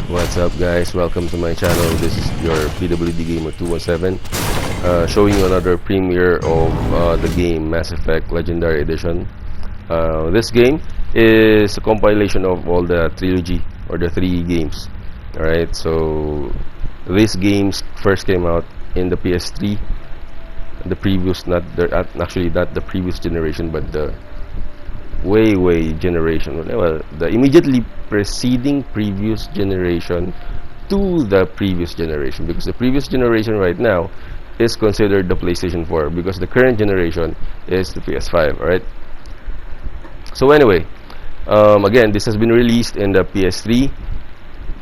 What's up, guys? Welcome to my channel. This is your PWD Gamer 217, showing you another premiere of the game Mass Effect Legendary Edition. This game is a compilation of all the trilogy or the three games. Alright, so these games first came out in the PS3, the previous, actually not the previous generation, but the way generation, well, the immediately preceding previous generation to the previous generation, because the previous generation right now is considered the PlayStation 4, because the current generation is the PS5. All right, so anyway, again, this has been released in the PS3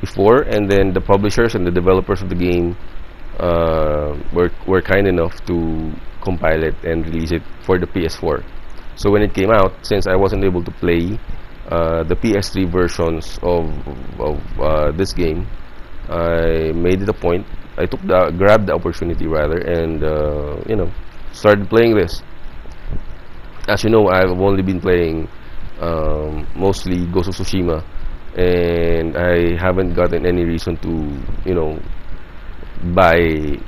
before, and then the publishers and the developers of the game were kind enough to compile it and release it for the PS4. So when it came out, since I wasn't able to play the PS3 versions of this game, I made it a point. I grabbed the opportunity rather, and started playing this. As you know, I've only been playing mostly Ghost of Tsushima, and I haven't gotten any reason to buy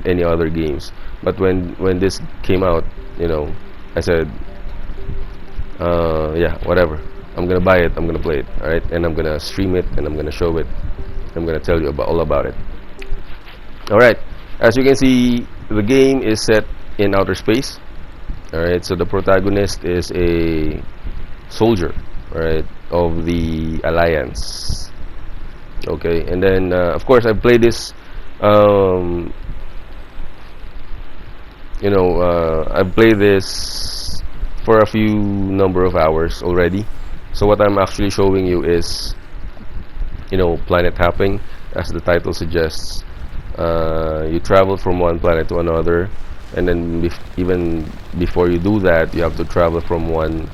any other games. But when this came out, I said, yeah, whatever, I'm gonna buy it, I'm gonna play it. Alright, and I'm gonna stream it, and I'm gonna show it, I'm gonna tell you all about it. Alright, as you can see, the game is set in outer space. Alright, so the protagonist is a soldier, alright, of the Alliance. Okay, and then of course I've played this I've played this for a few number of hours already. So what I'm actually showing you is, planet hopping, as the title suggests. You travel from one planet to another, and then even before you do that, you have to travel from one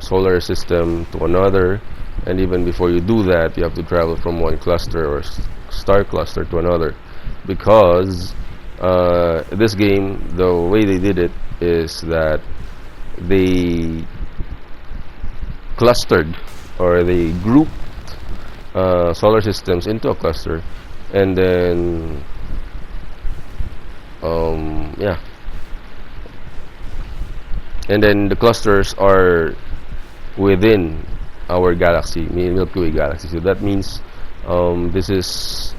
solar system to another, and even before you do that, you have to travel from one cluster or star cluster to another, because this game, the way they did it is that they clustered, or they grouped solar systems into a cluster, and then and then the clusters are within our galaxy, Milky Way galaxy. So that means this is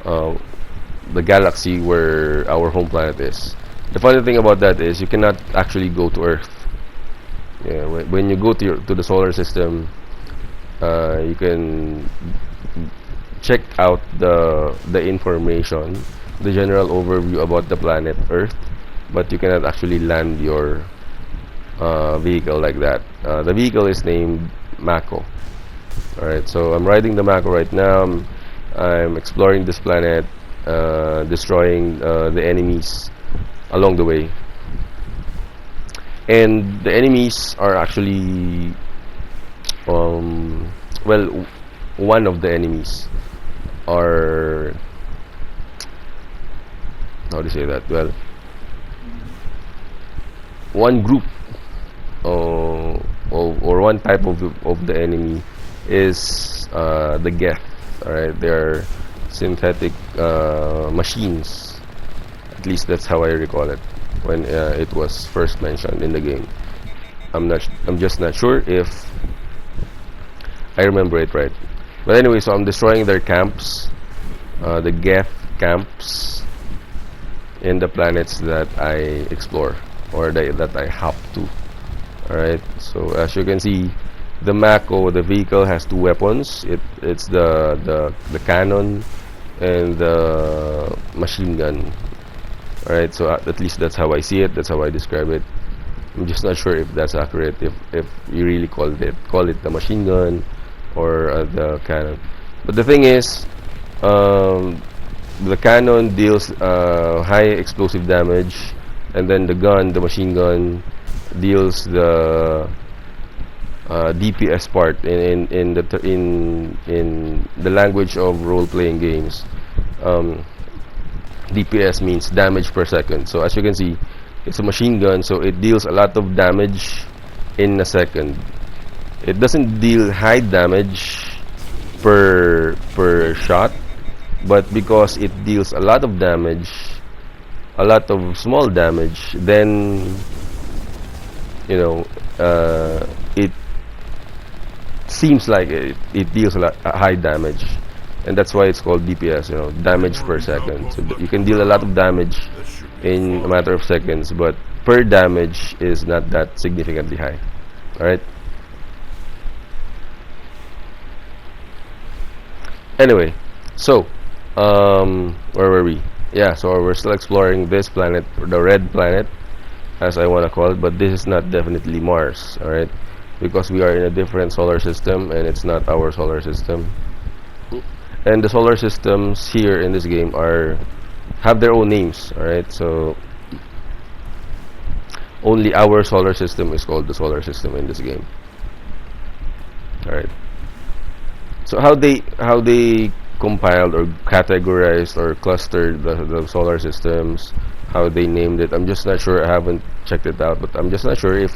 the galaxy where our home planet is. The funny thing about that is you cannot actually go to Earth. Yeah, when you go to the solar system, you can check out the information, the general overview about the planet Earth, but you cannot actually land your vehicle like that. The vehicle is named Mako. Alright, so I'm riding the Mako right now. I'm exploring this planet, destroying the enemies along the way. And the enemies are actually well, one of the enemies are, how to say that, well, one group or one type of the enemy is the Geth. Alright, they are synthetic machines. At least that's how I recall it when it was first mentioned in the game. I'm just not sure if I remember it right. But anyway, so I'm destroying their camps, the Geth camps, in the planets that I explore, or that I hop to. Alright, so as you can see, the Mako, the vehicle, has two weapons. It's the cannon and the machine gun. Alright, so at least that's how I see it, that's how I describe it. I'm just not sure if that's accurate, if you really call it the machine gun or the cannon. But the thing is, the cannon deals high explosive damage, and then the machine gun, deals the DPS part in the language of role-playing games. DPS means damage per second. So as you can see, it's a machine gun, so it deals a lot of damage in a second. It doesn't deal high damage per per shot, but because it deals a lot of damage, a lot of small damage, then it seems like it deals a high damage, and that's why it's called DPS, damage per second. So you can deal a lot of damage in a matter of seconds, but per damage is not that significantly high. Alright? Anyway, so where were we? Yeah, so we're still exploring this planet, the red planet, as I want to call it, but this is not definitely Mars. Alright? Because we are in a different solar system, and it's not our solar system. And the solar systems here in this game have their own names. Alright, so only our solar system is called the solar system in this game. Alright, so how they compiled or categorized or clustered the solar systems, how they named it, I'm just not sure. I haven't checked it out, but I'm just not sure if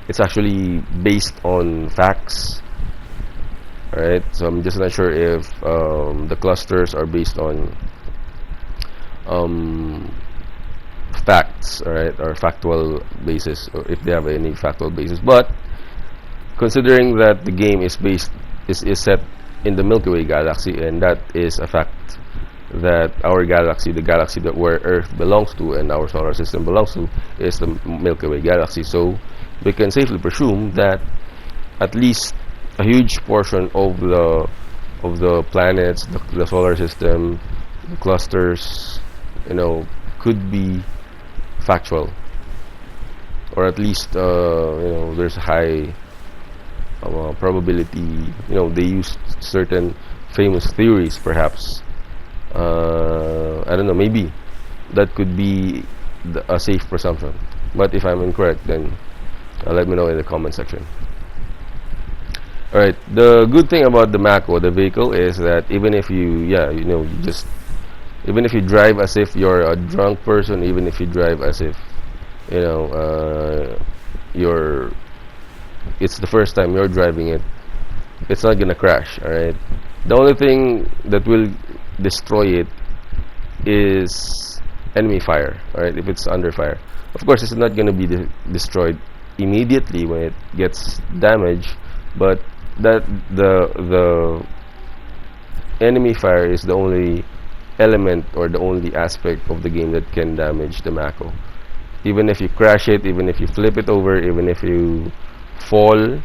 it's actually based on facts. Alright, so I'm just not sure if the clusters are based on facts, alright, or factual basis, or if they have any factual basis. But considering that the game is set in the Milky Way galaxy, and that is a fact that our galaxy, the galaxy that where Earth belongs to and our solar system belongs to, is the Milky Way galaxy. So we can safely presume that at least a huge portion of the planets, the solar system, the clusters, could be factual, or at least there's a high probability. They use certain famous theories, perhaps. I don't know, maybe that could be a safe presumption, but if I'm incorrect, then let me know in the comment section. Alright, the good thing about the Mako, the vehicle, is that even if even if you drive as if you're a drunk person, even if you drive as if it's the first time you're driving it, it's not gonna crash. Alright, the only thing that will destroy it is enemy fire. Alright, if it's under fire, of course it's not gonna be destroyed immediately when it gets damaged, but that the enemy fire is the only element or the only aspect of the game that can damage the Mako. Even if you crash it, even if you flip it over, even if you fall,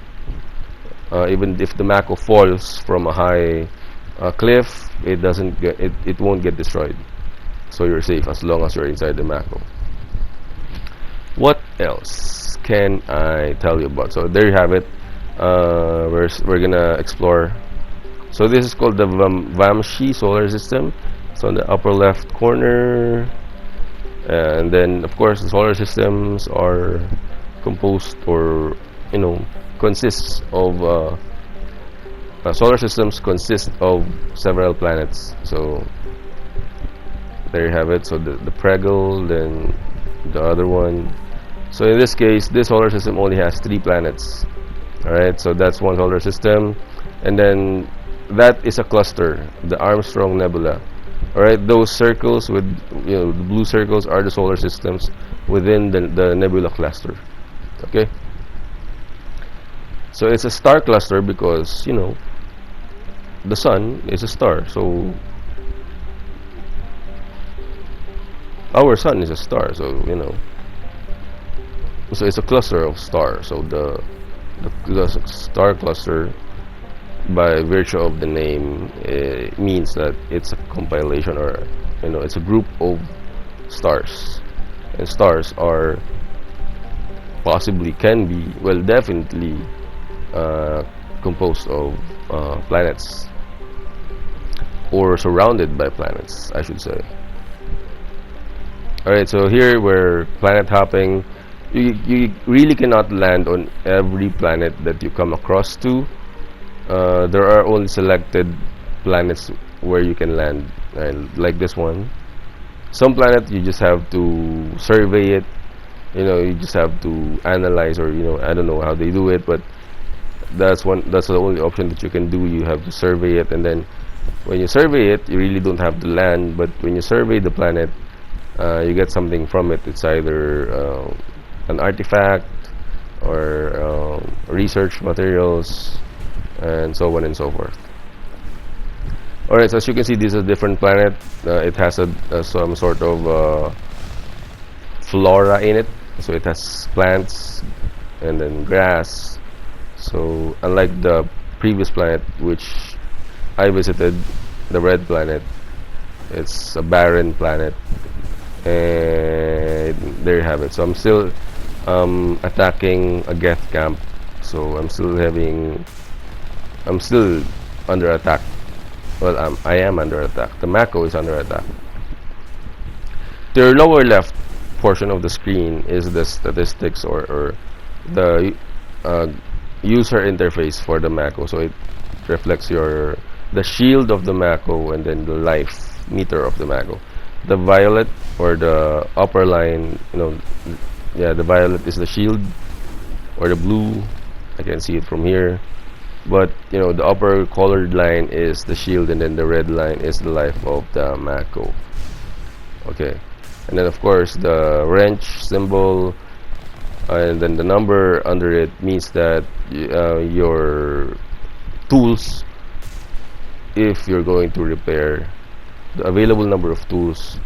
even if the Mako falls from a high cliff, it won't get destroyed. So you're safe as long as you're inside the Mako. What else can I tell you about? So there you have it. We're gonna explore. So this is called the Vamshi solar system. So on the upper left corner, and then of course the solar systems are composed, or consists of solar systems consist of several planets. So there you have it. So the Pregel, then the other one. So in this case, this solar system only has 3 planets. Alright, so that's one solar system, and then that is a cluster, the Armstrong Nebula. Alright, those circles with the blue circles are the solar systems within the nebula cluster. Okay, so it's a star cluster because the sun is a star, so our sun is a star, so so it's a cluster of stars. So the star cluster, by virtue of the name, means that it's a compilation, or it's a group of stars, and stars are can be, well, definitely composed of planets, or surrounded by planets, I should say. Alright, so here we're planet hopping. You really cannot land on every planet that you come across to. There are only selected planets where you can land, like this one. Some planet you just have to survey it. You just have to analyze, or I don't know how they do it, but that's the only option that you can do. You have to survey it, and then When you survey it, you really don't have to land, but when you survey the planet, you get something from it. It's either an artifact or research materials, and so on and so forth. Alright, so as you can see, this is a different planet. It has some sort of flora in it, so it has plants and then grass. So unlike the previous planet which I visited, the red planet, it's a barren planet, and there you have it. So I'm still attacking a Geth camp, so I'm still under attack. Well, I am under attack. The Mako is under attack. To your lower left portion of the screen is the statistics or the user interface for the Mako. So it reflects the shield of the Mako and then the life meter of the Mako. The violet or the upper line, the violet is the shield, or the blue. I can see it from here. But the upper colored line is the shield, and then the red line is the life of the Mako. Okay, and then of course the wrench symbol, and then the number under it means that your tools, if you're going to repair, the available number of tools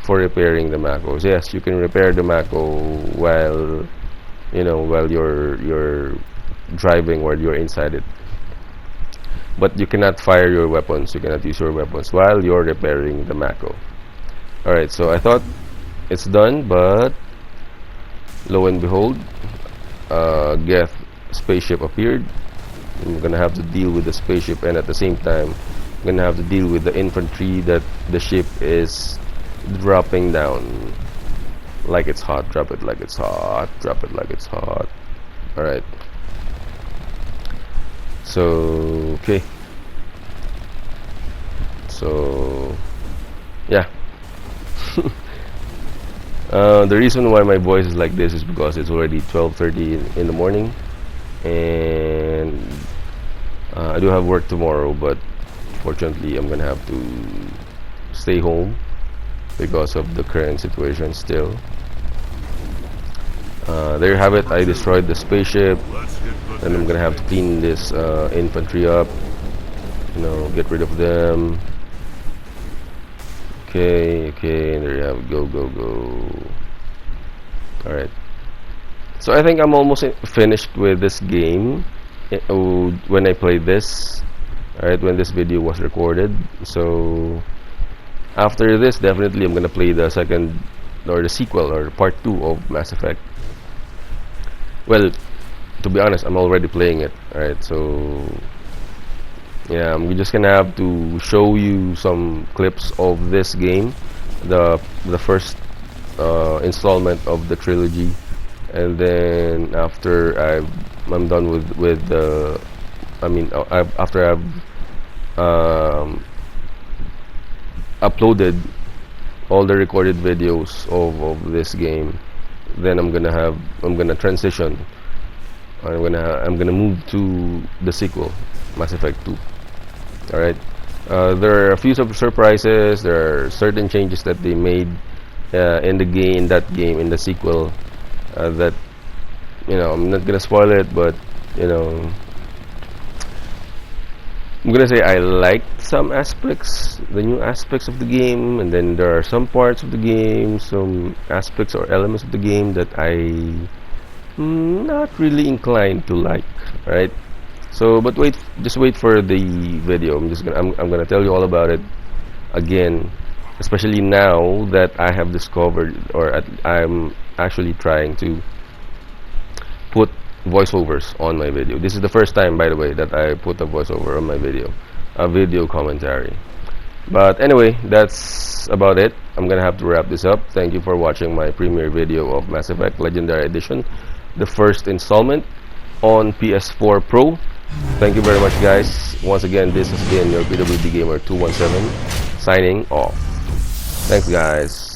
for repairing the Mako. So yes, you can repair the Mako while you're driving, while you're inside it. But you cannot fire your weapons, you cannot use your weapons while you're repairing the Mako. Alright, so I thought it's done, but lo and behold, Geth spaceship appeared. I'm gonna have to deal with the spaceship, and at the same time I'm gonna have to deal with the infantry that the ship is dropping down like it's hot. Drop it like it's hot. Drop it like it's hot. Alright. So, okay. So, yeah. The reason why my voice is like this is because it's already 12:30 in the morning, and I do have work tomorrow, but fortunately I'm gonna have to stay home because of the current situation still. There you have it. I destroyed the spaceship, and I'm gonna have to clean this infantry up, get rid of them. Okay, there you have it. Go. Alright, so I think I'm almost finished with this game when I played this. Alright, when this video was recorded. So after this, definitely I'm gonna play the second, or the sequel, or part 2 of Mass Effect. Well, to be honest, I'm already playing it. Alright, so yeah, I'm just gonna have to show you some clips of this game, the first installment of the trilogy, and then after I'm done with the, after I've uploaded all the recorded videos of this game, then I'm gonna transition. I'm gonna move to the sequel, Mass Effect 2. Alright, there are a few surprises. There are certain changes that they made in the game, in the sequel, that I'm not gonna spoil it, but I'm gonna say I liked some aspects, the new aspects of the game, and then there are some parts of the game, some aspects or elements of the game that I'm not really inclined to like. Right? So, but just wait for the video. I'm gonna tell you all about it again, especially now that I have discovered, or I'm actually trying to put voiceovers on my video. This is the first time, by the way, that I put a voiceover on my video, a video commentary. But anyway, that's about it. I'm gonna have to wrap this up. Thank you for watching my premiere video of Mass Effect Legendary Edition, the first installment on PS4 Pro. Thank you very much, guys. Once again, this has been your PWD Gamer 217 signing off. Thanks, guys.